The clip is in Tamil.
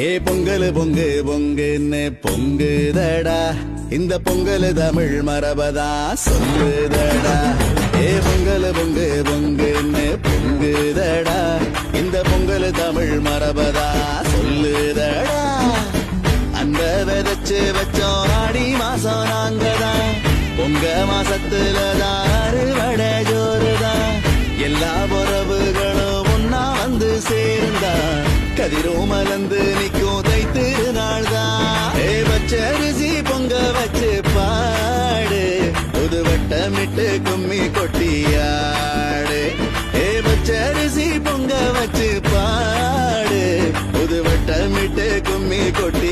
ஏ பொங்கல் பொங்கு பொங்குன்னு பொங்குதடா, இந்த பொங்கல் தமிழ் மரபதா சொல்லுதடா. ஏ பொங்கல் பொங்கு பொங்குன்னு பொங்குதடா, இந்த பொங்கல் தமிழ் மரபதா சொல்லுதடா. அந்த விதைச்சு வச்சோம் ஆடி மாசம் நாங்கதான், பொங்க மாசத்துலதான் அறுவடை ஜோறுதான். எல்லா உறவுகளும் ஒன்னா வந்து சேர்ந்தா கதிரும் மலர்ந்து நிக்கும் தைத்திருநாள் தான். பச்சரிசி பொங்க வச்சு பாடு, புது வட்டமிட்டு கும்மி கொட்டியாடு. பச்சரிசி பொங்க வச்சு பாடு, புது வட்டமிட்டு கும்மி கொட்டி